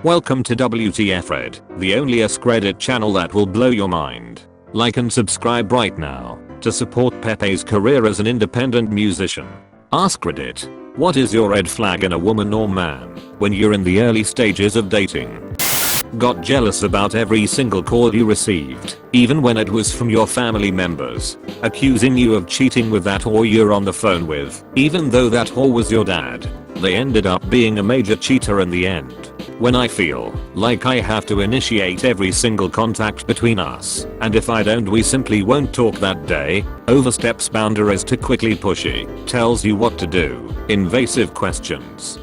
Welcome to WTF, the only Askreddit channel that will blow your mind. Like and subscribe right now to support Pepe's career as an independent musician. Askreddit. What is your red flag in a woman or man when you're in the early stages of dating? Got jealous about every single call you received, even when it was from your family members, accusing you of cheating with that whore you're on the phone with, even though that whore was your dad. They ended up being a major cheater in the end. When I feel like I have to initiate every single contact between us, and if I don't we simply won't talk that day, oversteps boundaries too quickly, pushy, tells you what to do, invasive questions.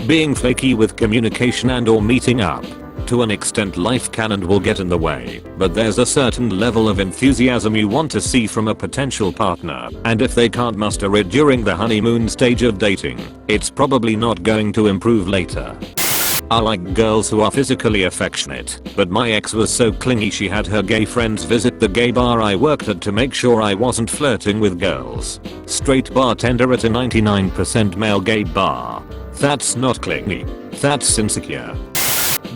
Being flaky with communication and or meeting up. To an extent life can and will get in the way, but there's a certain level of enthusiasm you want to see from a potential partner, and if they can't muster it during the honeymoon stage of dating, it's probably not going to improve later. I like girls who are physically affectionate, but my ex was so clingy she had her gay friends visit the gay bar I worked at to make sure I wasn't flirting with girls. Straight bartender at a 99% male gay bar. That's not clingy. That's insecure.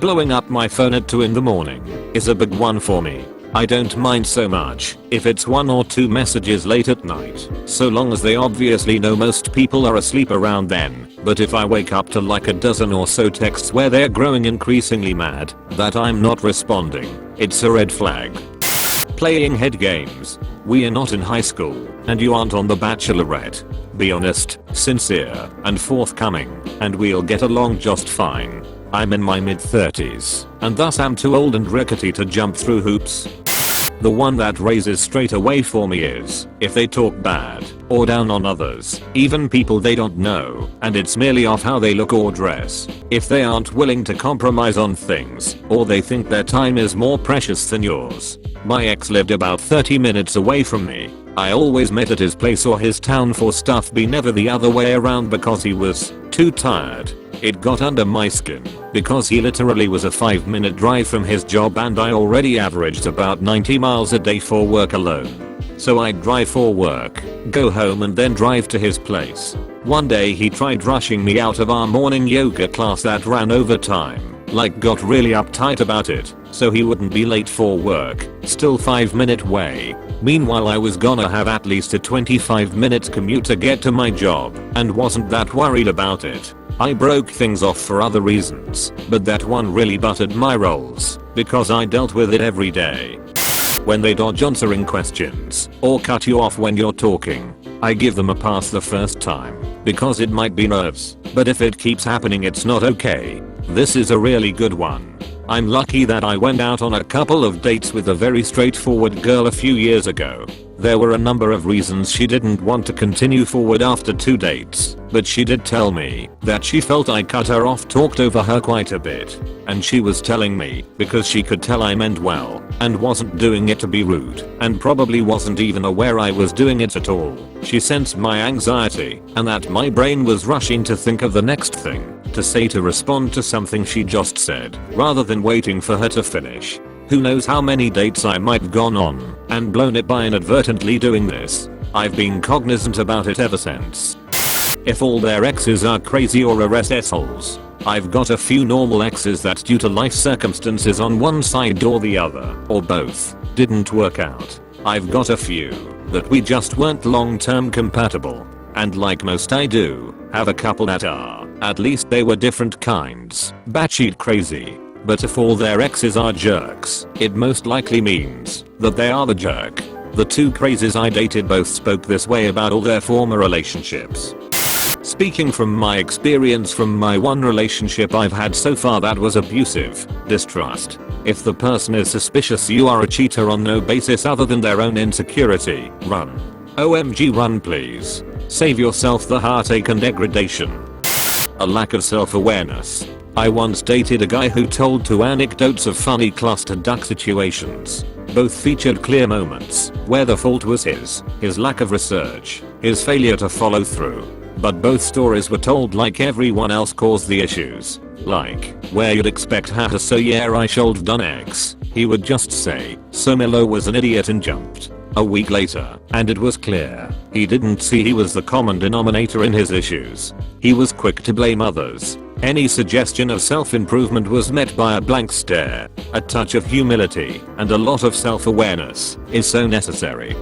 Blowing up my phone at 2 in the morning is a big one for me. I don't mind so much if it's 1 or 2 messages late at night, so long as they obviously know most people are asleep around then, but if I wake up to like a dozen or so texts where they're growing increasingly mad that I'm not responding, it's a red flag. Playing head games. We are not in high school, and you aren't on The Bachelorette. Be honest, sincere, and forthcoming, and we'll get along just fine. I'm in my mid-30s, and thus am too old and rickety to jump through hoops. The one that raises straight away for me is if they talk bad or down on others, even people they don't know, and it's merely off how they look or dress. If they aren't willing to compromise on things, or they think their time is more precious than yours. My ex lived about 30 minutes away from me. I always met at his place or his town for stuff, be never the other way around because he was too tired. It got under my skin because he literally was a 5-minute drive from his job and I already averaged about 90 miles a day for work alone. So I'd drive for work, go home and then drive to his place. One day he tried rushing me out of our morning yoga class that ran over time. Like got really uptight about it, so he wouldn't be late for work, still 5-minute way. Meanwhile I was gonna have at least a 25-minute commute to get to my job, and wasn't that worried about it. I broke things off for other reasons, but that one really buttered my rolls, because I dealt with it every day. When they dodge answering questions, or cut you off when you're talking, I give them a pass the first time, because it might be nerves, but if it keeps happening it's not okay. This is a really good one. I'm lucky that I went out on a couple of dates with a very straightforward girl a few years ago. There were a number of reasons she didn't want to continue forward after 2 dates, but she did tell me that she felt I cut her off, talked over her quite a bit, and she was telling me because she could tell I meant well and wasn't doing it to be rude and probably wasn't even aware I was doing it at all. She sensed my anxiety and that my brain was rushing to think of the next thing to say to respond to something she just said rather than waiting for her to finish. Who knows how many dates I might have gone on and blown it by inadvertently doing this. I've been cognizant about it ever since. If all their exes are crazy or are assholes. I've got a few normal exes that due to life circumstances on one side or the other, or both, didn't work out. I've got a few that we just weren't long-term compatible. And like most I do, have a couple that are, at least they were different kinds, batshit crazy. But if all their exes are jerks, it most likely means that they are the jerk. The 2 crazies I dated both spoke this way about all their former relationships. Speaking from my experience from my one relationship I've had so far that was abusive, distrust. If the person is suspicious you are a cheater on no basis other than their own insecurity, run. OMG run please. Save yourself the heartache and degradation. A lack of self-awareness. I once dated a guy who told 2 anecdotes of funny cluster duck situations. Both featured clear moments where the fault was his lack of research, his failure to follow through. But both stories were told like everyone else caused the issues. Like, where you'd expect her to say yeah I should've done X, he would just say, so Milo was an idiot and jumped. A week later, and it was clear, he didn't see he was the common denominator in his issues. He was quick to blame others. Any suggestion of self-improvement was met by a blank stare. A touch of humility and a lot of self-awareness is so necessary.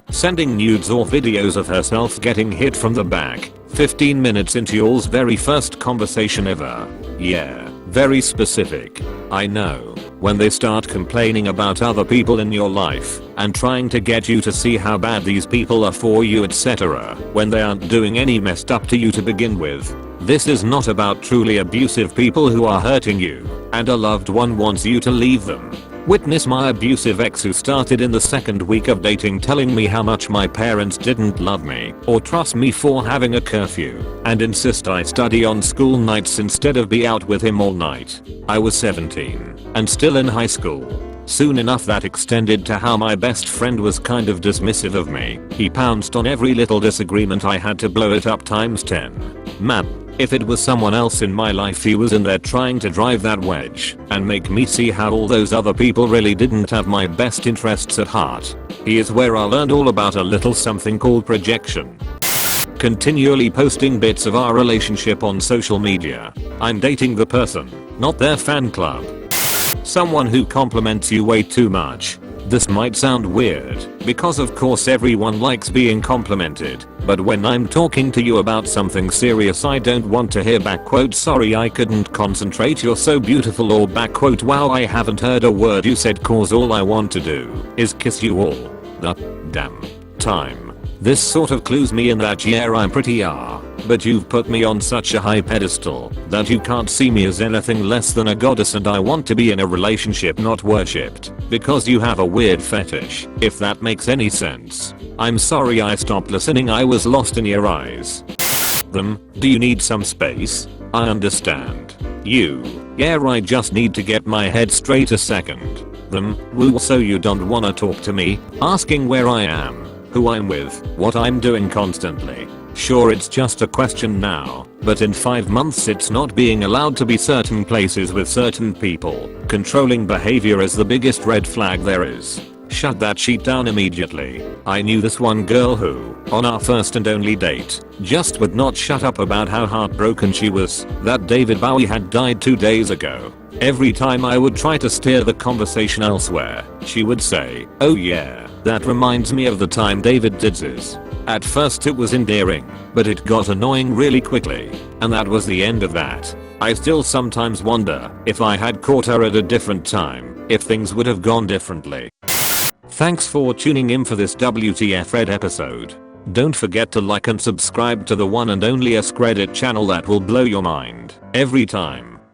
Sending nudes or videos of herself getting hit from the back 15 minutes into y'all's very first conversation ever. Yeah, very specific. I know. When they start complaining about other people in your life and trying to get you to see how bad these people are for you, etc. when they aren't doing any messed up to you to begin with. This is not about truly abusive people who are hurting you and a loved one wants you to leave them. Witness my abusive ex who started in the second week of dating telling me how much my parents didn't love me or trust me for having a curfew and insist I study on school nights instead of be out with him all night. I was 17 and still in high school. Soon enough that extended to how my best friend was kind of dismissive of me. He pounced on every little disagreement I had to blow it up times 10. Man, if it was someone else in my life he was in there trying to drive that wedge and make me see how all those other people really didn't have my best interests at heart. He is where I learned all about a little something called projection. Continually posting bits of our relationship on social media. I'm dating the person, not their fan club. Someone who compliments you way too much. This might sound weird, because of course everyone likes being complimented, but when I'm talking to you about something serious I don't want to hear back quote sorry I couldn't concentrate you're so beautiful or back quote wow I haven't heard a word you said cause all I want to do is kiss you all the damn time. This sort of clues me in that yeah I'm pretty but you've put me on such a high pedestal that you can't see me as anything less than a goddess and I want to be in a relationship not worshipped because you have a weird fetish, if that makes any sense. I'm sorry I stopped listening I was lost in your eyes. Them, do you need some space? I understand. You, yeah I just need to get my head straight a second. Them, woo so you don't wanna talk to me, asking where I am, who I'm with, what I'm doing constantly. Sure it's just a question now, but in 5 months it's not being allowed to be certain places with certain people. Controlling behavior is the biggest red flag there is. Shut that shit down immediately. I knew this one girl who, on our first and only date, just would not shut up about how heartbroken she was that David Bowie had died 2 days ago. Every time I would try to steer the conversation elsewhere, she would say, oh yeah, that reminds me of the time David did this. At first it was endearing, but it got annoying really quickly, and that was the end of that. I still sometimes wonder if I had caught her at a different time, if things would have gone differently. Thanks for tuning in for this WTF Red episode. Don't forget to like and subscribe to the one and only Askreddit channel that will blow your mind every time.